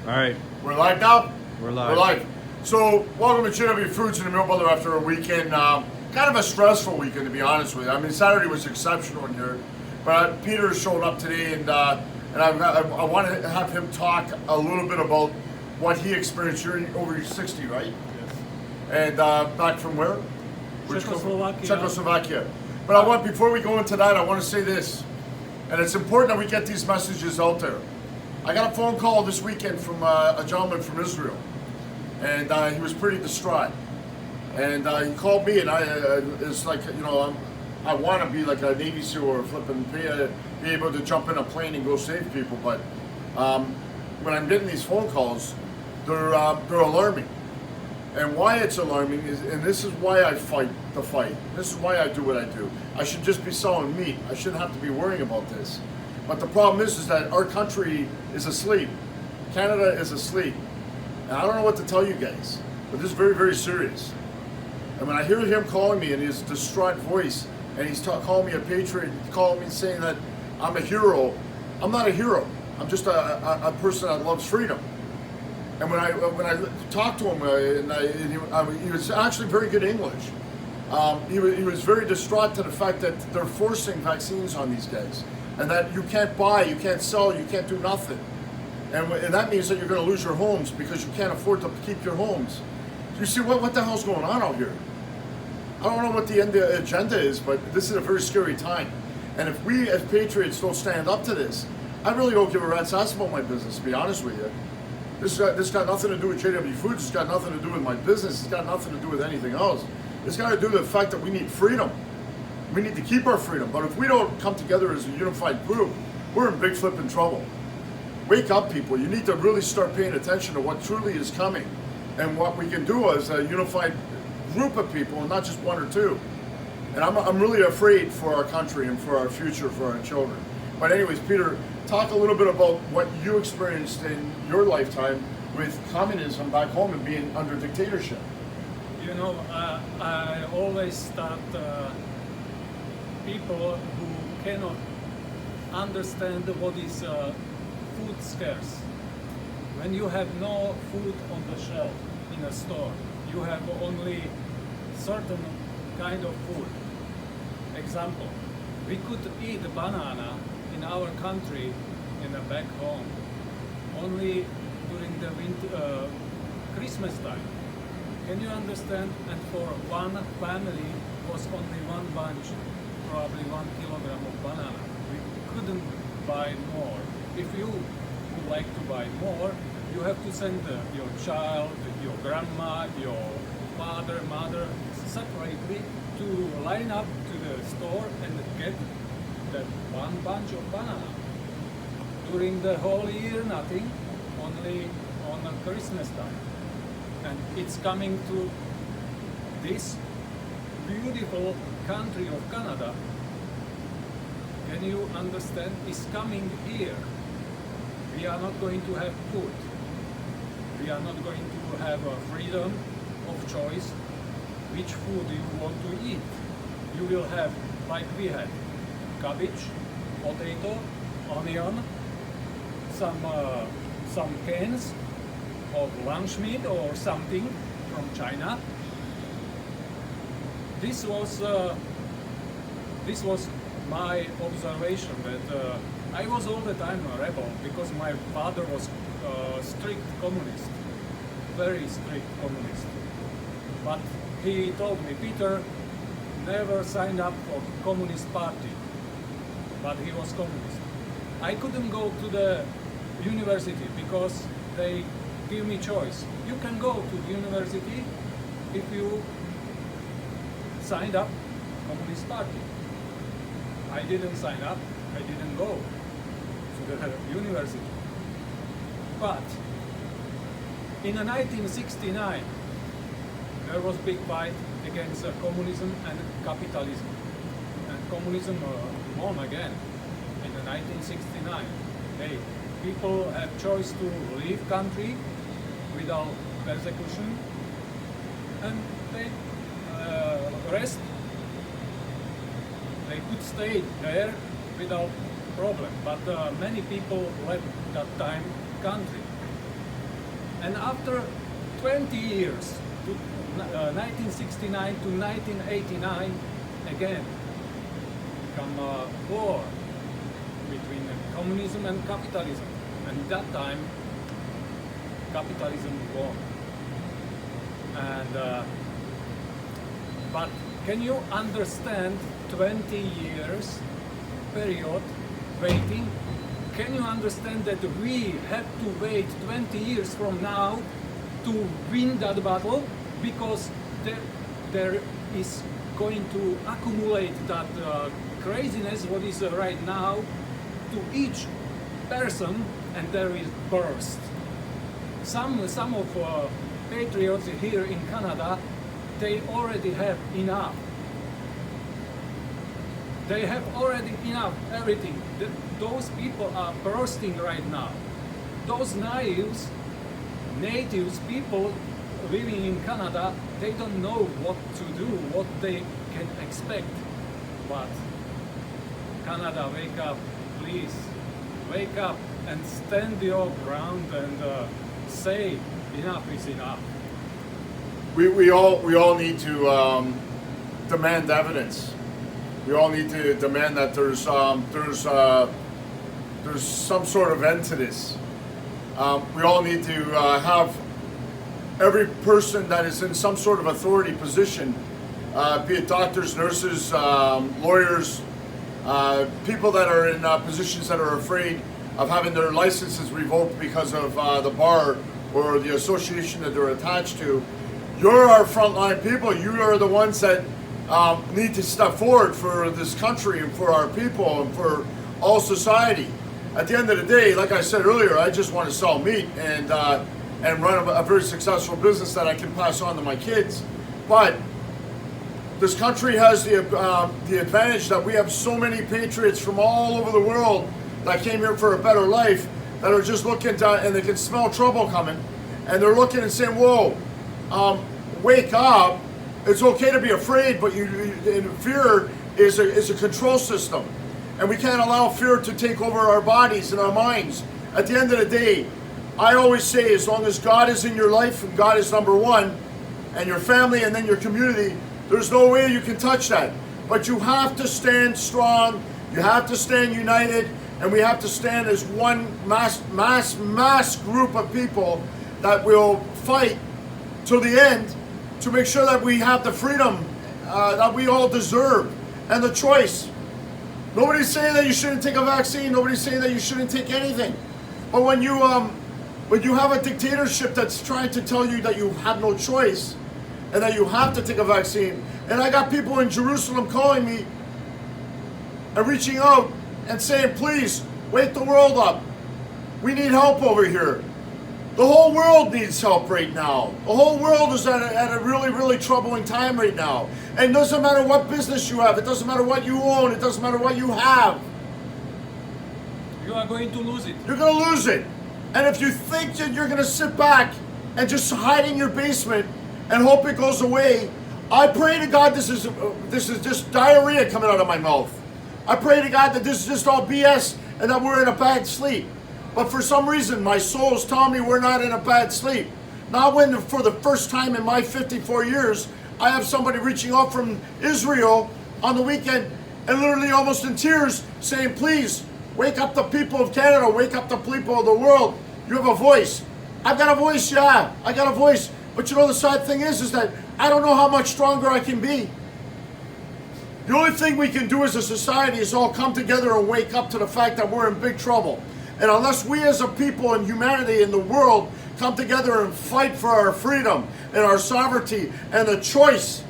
All right. We're live now? We're live. We're live. So, welcome to JW Foods and the Mill Brother after a weekend. Kind of a stressful weekend, to be honest with you. I mean, Saturday was exceptional in here, but Peter showed up today, and I want to have him talk a little bit about what he experienced. You're over 60, right? Yes. And back from where? Czechoslovakia. Czechoslovakia. But before we go into that, I want to say this, and it's important that we get these messages out there. I got a phone call this weekend from a gentleman from Israel, and he was pretty distraught. And he called me, and it's like, you know, I want to be like a Navy SEAL or be able to jump in a plane and go save people. But when I'm getting these phone calls, they're alarming. And why it's alarming is, and this is why I fight the fight. This is why I do what I do. I should just be selling meat. I shouldn't have to be worrying about this. But the problem is that our country is asleep. Canada is asleep. And I don't know what to tell you guys, but this is very, very serious. And when I hear him calling me in his distraught voice, and he's calling me a patriot, calling me saying that I'm a hero, I'm not a hero. I'm just a person that loves freedom. And when I talked to him, he was actually very good English. He was very distraught to the fact that they're forcing vaccines on these guys, and that you can't buy, you can't sell, you can't do nothing. And that means that you're going to lose your homes because you can't afford to keep your homes. You see, what the hell's going on out here? I don't know what the agenda is, but this is a very scary time. And if we as patriots don't stand up to this, I really don't give a rat's ass about my business, to be honest with you. This got nothing to do with JW Foods. It's got nothing to do with my business. It's got nothing to do with anything else. It's got to do with the fact that we need freedom. We need to keep our freedom. But if we don't come together as a unified group, we're in big flipping trouble. Wake up, people. You need to really start paying attention to what truly is coming and what we can do as a unified group of people, and not just one or two. And I'm really afraid for our country and for our future, for our children. But anyways, Peter, talk a little bit about what you experienced in your lifetime with communism back home and being under dictatorship. You know, I always start people who cannot understand what is food scarce. When you have no food on the shelf in a store, you have only certain kind of food. Example, we could eat a banana in our country in a back home only during the winter, Christmas time. Can you understand? And for one family was only one bunch, probably 1 kilogram of banana. We couldn't buy more. If you would like to buy more, you have to send your child, your grandma, your father, mother separately to line up to the store and get that one bunch of banana. During the whole year, nothing, only on Christmas time. And it's coming to this beautiful country of Canada. Can you understand? It's coming here. We are not going to have food. We are not going to have a freedom of choice which food you want to eat. You will have, like we had, cabbage, potato, onion, some cans of lunch meat or something from China. This was my observation that I was all the time a rebel because my father was a strict communist, very strict communist. But he told me, Peter, never signed up for Communist Party, but he was communist. I couldn't go to the university because they give me choice. You can go to the university if you signed up Communist Party. I didn't sign up, I didn't go to the university. But in 1969, there was big fight against communism and capitalism. And communism won again in 1969. Hey, people have choice to leave country without persecution, and they rest. They could stay there without problem. But many people left that time country. And after 20 years, 1969 to 1989, again, come a war between communism and capitalism. And that time, capitalism won. And but can you understand 20 years period waiting? Can you understand that we have to wait 20 years from now to win that battle? Because there is going to accumulate that craziness what is right now to each person, and there is burst. Some of patriots here in Canada, they already have enough. They have already enough everything. Those people are bursting right now. Those natives people living in Canada, they don't know what to do, what they can expect. But Canada, wake up, please. Wake up and stand your ground and say enough is enough. We all need to demand evidence. We all need to demand that there's some sort of end to this. We all need to have every person that is in some sort of authority position, be it doctors, nurses, lawyers, people that are in positions that are afraid of having their licenses revoked because of the bar or the association that they're attached to. You're our frontline people. You are the ones that need to step forward for this country and for our people and for all society. At the end of the day, like I said earlier, I just want to sell meat and run a very successful business that I can pass on to my kids. But this country has the advantage that we have so many patriots from all over the world that came here for a better life that are just looking to, and they can smell trouble coming, and they're looking and saying, "Whoa, wake up! It's okay to be afraid, but fear is a control system, and we can't allow fear to take over our bodies and our minds." At the end of the day, I always say, as long as God is in your life and God is number one, and your family and then your community, there's no way you can touch that. But you have to stand strong, you have to stand united, and we have to stand as one mass group of people that will fight till the end to make sure that we have the freedom that we all deserve and the choice. Nobody's saying that you shouldn't take a vaccine, nobody's saying that you shouldn't take anything. But when you have a dictatorship that's trying to tell you that you have no choice and that you have to take a vaccine, and I got people in Jerusalem calling me and reaching out and saying, "Please, wake the world up. We need help over here." The whole world needs help right now. The whole world is at a really, really troubling time right now. And it doesn't matter what business you have, it doesn't matter what you own, it doesn't matter what you have. You are going to lose it. You're going to lose it. And if you think that you're going to sit back and just hide in your basement and hope it goes away, I pray to God this is just diarrhea coming out of my mouth. I pray to God that this is just all BS and that we're in a bad sleep. But for some reason, my soul is telling me we're not in a bad sleep. Not when, for the first time in my 54 years, I have somebody reaching out from Israel on the weekend and literally almost in tears saying, "Please, wake up the people of Canada, wake up the people of the world. You have a voice." I've got a voice, yeah, I got a voice. But you know, the sad thing is that I don't know how much stronger I can be. The only thing we can do as a society is all come together and wake up to the fact that we're in big trouble. And unless we as a people and humanity in the world come together and fight for our freedom and our sovereignty and the choice.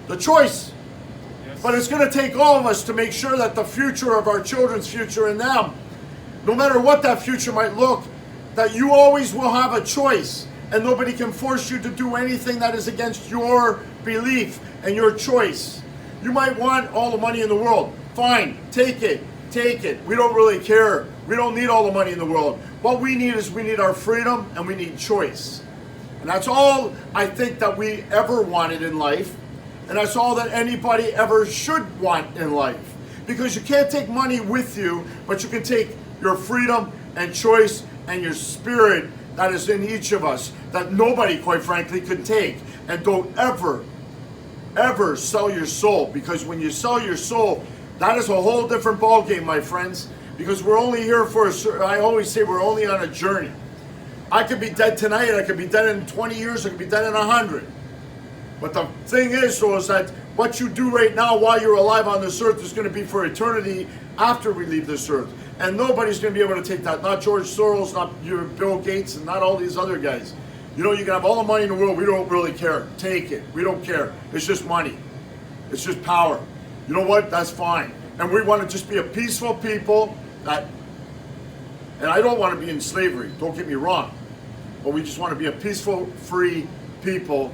Yes. But it's going to take all of us to make sure that the future of our children's future and them, no matter what that future might look, that you always will have a choice and nobody can force you to do anything that is against your belief and your choice. You might want all the money in the world. Fine, take it. We don't really care. We don't need all the money in the world. What we need is we need our freedom and we need choice. And that's all I think that we ever wanted in life. And that's all that anybody ever should want in life. Because you can't take money with you, but you can take your freedom and choice and your spirit that is in each of us that nobody, quite frankly, could take. And don't ever sell your soul, because when you sell your soul, that is a whole different ball game, my friends. Because we're only here for I always say we're only on a journey. I could be dead tonight, I could be dead in 20 years, I could be dead in 100. But the thing is, though, is that what you do right now while you're alive on this earth is going to be for eternity after we leave this earth. And nobody's going to be able to take that. Not George Soros, not your Bill Gates, and not all these other guys. You know, you can have all the money in the world. We don't really care. Take it. We don't care. It's just money. It's just power. You know what? That's fine. And we want to just be a peaceful people that, and I don't want to be in slavery. Don't get me wrong. But we just want to be a peaceful, free people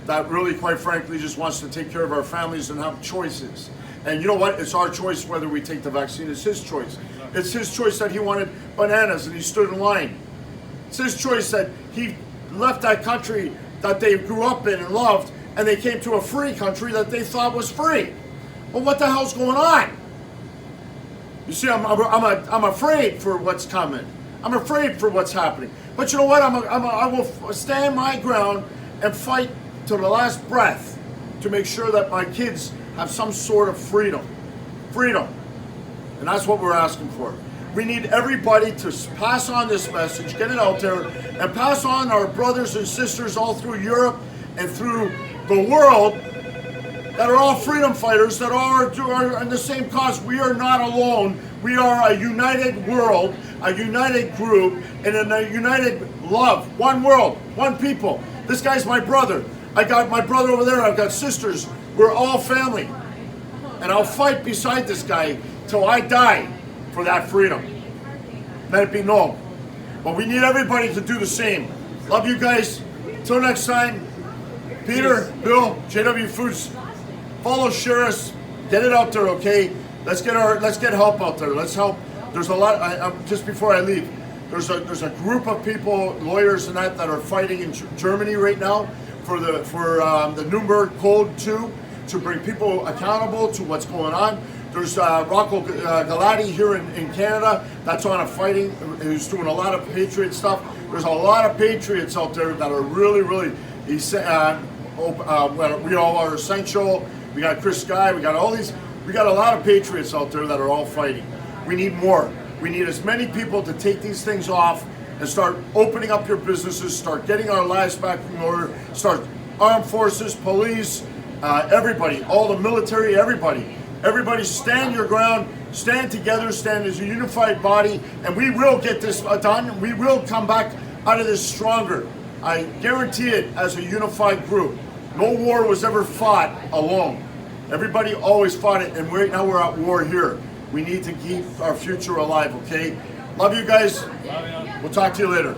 that really, quite frankly, just wants to take care of our families and have choices. And you know what? It's our choice whether we take the vaccine. It's his choice. It's his choice that he wanted bananas and he stood in line. It's his choice that he left that country that they grew up in and loved, and they came to a free country that they thought was free. Well, what the hell's going on? You see, I'm afraid for what's coming. I'm afraid for what's happening. But you know what? I will stand my ground and fight to the last breath to make sure that my kids have some sort of freedom. Freedom. And that's what we're asking for. We need everybody to pass on this message, get it out there, and pass on our brothers and sisters all through Europe and through the world that are all freedom fighters, that are in the same cause. We are not alone. We are a united world, a united group, and in a united love. One world, one people. This guy's my brother. I got my brother over there. I've got sisters. We're all family. And I'll fight beside this guy till I die for that freedom. Let it be known. But we need everybody to do the same. Love you guys. Till next time. Peter, Bill, JW Foods. Follow, share us. Get it out there, okay? Let's get help out there. Let's help. There's a lot. Just before I leave, there's a group of people, lawyers and that are fighting in Germany right now for the Nuremberg Code 2 to bring people accountable to what's going on. There's Rocco Galati here in Canada that's on a fighting, who's doing a lot of patriot stuff. There's a lot of patriots out there that are really, we all are essential. We got Chris Guy, we got a lot of patriots out there that are all fighting. We need more. We need as many people to take these things off and start opening up your businesses, start getting our lives back in order, start armed forces, police, everybody, all the military, everybody. Everybody stand your ground, stand together, stand as a unified body, and we will get this done. We will come back out of this stronger. I guarantee it, as a unified group. No war was ever fought alone. Everybody always fought it, and right now we're at war here. We need to keep our future alive, okay? Love you guys. Love ya. We'll talk to you later.